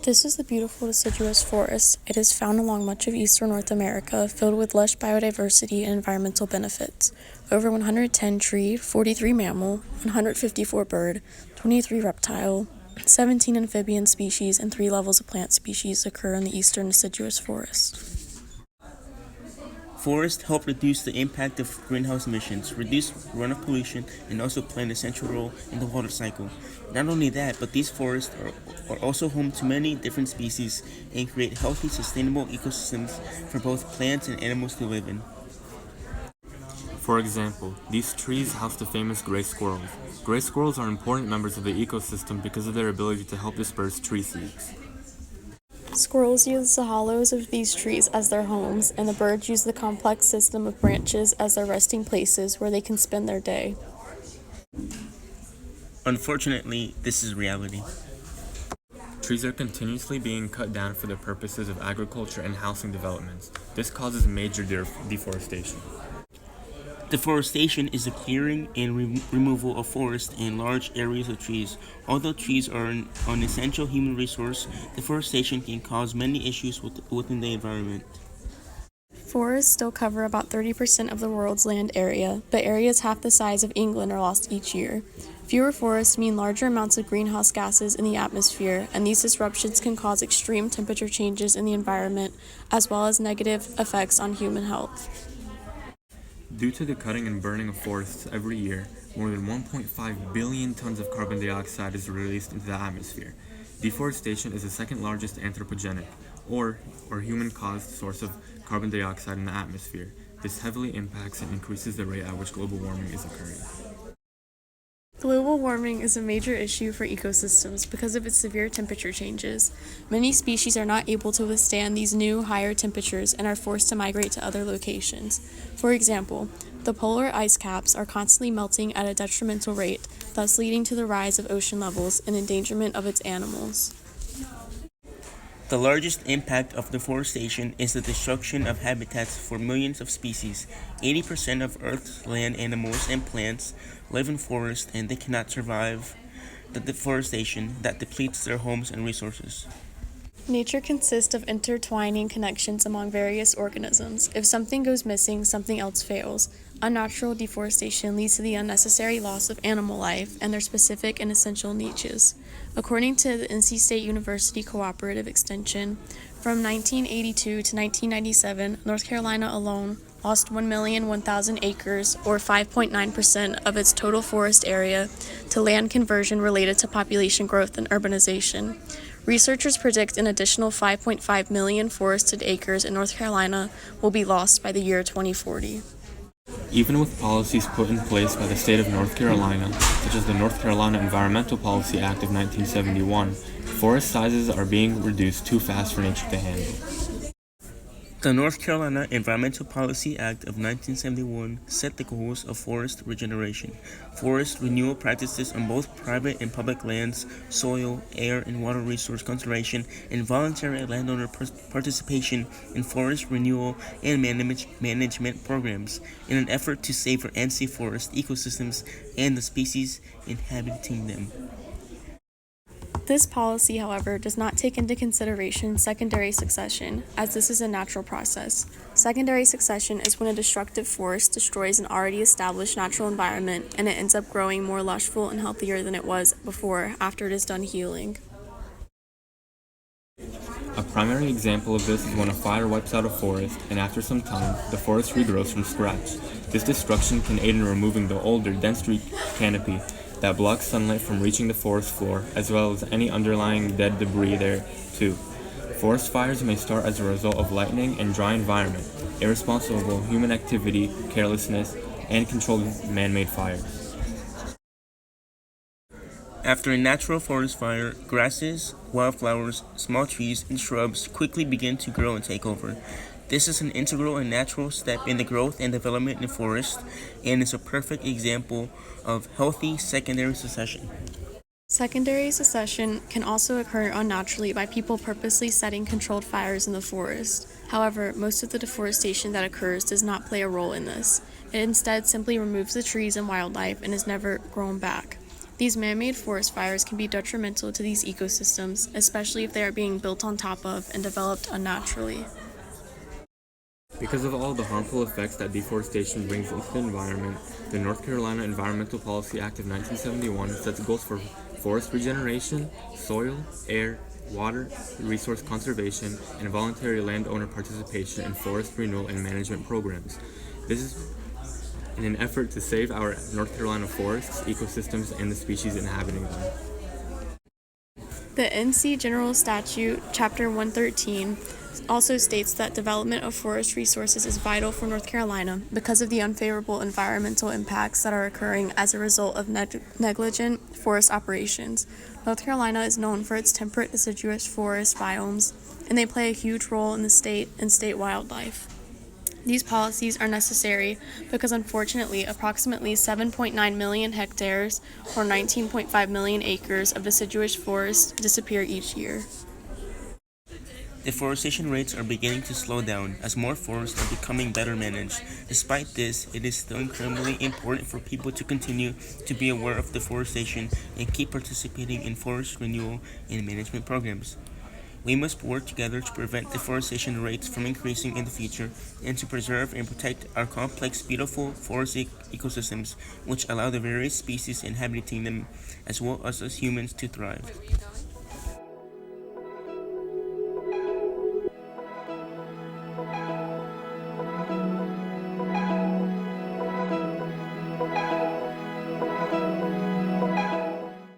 This is the beautiful deciduous forest. It is found along much of eastern North America, filled with lush biodiversity and environmental benefits. Over 110 tree, 43 mammal, 154 bird, 23 reptile, 17 amphibian species, and 3 levels of plant species occur in the eastern deciduous forest. Forests help reduce the impact of greenhouse emissions, reduce runoff pollution, and also play an essential role in the water cycle. Not only that, but these forests are also home to many different species and create healthy, sustainable ecosystems for both plants and animals to live in. For example, these trees house the famous gray squirrels. Gray squirrels are important members of the ecosystem because of their ability to help disperse tree seeds. Squirrels use the hollows of these trees as their homes, and the birds use the complex system of branches as their resting places where they can spend their day. Unfortunately, this is reality. Trees are continuously being cut down for the purposes of agriculture and housing developments. This causes major deforestation. Deforestation is the clearing and removal of forests and large areas of trees. Although trees are an essential human resource, deforestation can cause many issues within the environment. Forests still cover about 30% of the world's land area, but areas half the size of England are lost each year. Fewer forests mean larger amounts of greenhouse gases in the atmosphere, and these disruptions can cause extreme temperature changes in the environment, as well as negative effects on human health. Due to the cutting and burning of forests every year, more than 1.5 billion tons of carbon dioxide is released into the atmosphere. Deforestation is the second largest anthropogenic, or human-caused source of carbon dioxide in the atmosphere. This heavily impacts and increases the rate at which global warming is occurring. Global warming is a major issue for ecosystems because of its severe temperature changes. Many species are not able to withstand these new, higher temperatures and are forced to migrate to other locations. For example, the polar ice caps are constantly melting at a detrimental rate, thus leading to the rise of ocean levels and endangerment of its animals. The largest impact of deforestation is the destruction of habitats for millions of species. 80% of Earth's land animals and plants live in forests, and they cannot survive the deforestation that depletes their homes and resources. Nature consists of intertwining connections among various organisms. If something goes missing, something else fails. Unnatural deforestation leads to the unnecessary loss of animal life and their specific and essential niches. According to the NC State University Cooperative Extension, from 1982 to 1997, North Carolina alone lost 1,001,000 acres, or 5.9% of its total forest area, to land conversion related to population growth and urbanization. Researchers predict an additional 5.5 million forested acres in North Carolina will be lost by the year 2040. Even with policies put in place by the state of North Carolina, such as the North Carolina Environmental Policy Act of 1971, forest sizes are being reduced too fast for nature to handle. The North Carolina Environmental Policy Act of 1971 set the goals of forest regeneration, forest renewal practices on both private and public lands, soil, air, and water resource conservation, and voluntary landowner participation in forest renewal and management programs in an effort to save and save forest ecosystems and the species inhabiting them. This policy, however, does not take into consideration secondary succession, as this is a natural process. Secondary succession is when a destructive force destroys an already established natural environment and it ends up growing more lushful and healthier than it was before after it is done healing. A primary example of this is when a fire wipes out a forest, and after some time, the forest regrows from scratch. This destruction can aid in removing the older, dense tree canopy that blocks sunlight from reaching the forest floor, as well as any underlying dead debris there, too. Forest fires may start as a result of lightning and dry environment, irresponsible human activity, carelessness, and controlled man-made fires. After a natural forest fire, grasses, wildflowers, small trees, and shrubs quickly begin to grow and take over. This is an integral and natural step in the growth and development in forests, and is a perfect example of healthy secondary succession. Secondary succession can also occur unnaturally by people purposely setting controlled fires in the forest. However, most of the deforestation that occurs does not play a role in this. It instead simply removes the trees and wildlife and is never grown back. These man-made forest fires can be detrimental to these ecosystems, especially if they are being built on top of and developed unnaturally. Because of all the harmful effects that deforestation brings into the environment, the North Carolina Environmental Policy Act of 1971 sets goals for forest regeneration, soil, air, water, resource conservation, and voluntary landowner participation in forest renewal and management programs. This is in an effort to save our North Carolina forests, ecosystems, and the species inhabiting them. The NC General Statute, Chapter 113, also states that development of forest resources is vital for North Carolina because of the unfavorable environmental impacts that are occurring as a result of negligent forest operations. North Carolina is known for its temperate deciduous forest biomes, and they play a huge role in the state and state wildlife. These policies are necessary because, unfortunately, approximately 7.9 million hectares, or 19.5 million acres, of deciduous forests disappear each year. Deforestation rates are beginning to slow down as more forests are becoming better managed. Despite this, it is still incredibly important for people to continue to be aware of deforestation and keep participating in forest renewal and management programs. We must work together to prevent deforestation rates from increasing in the future and to preserve and protect our complex, beautiful forest ecosystems, which allow the various species inhabiting them, as well as us humans, to thrive.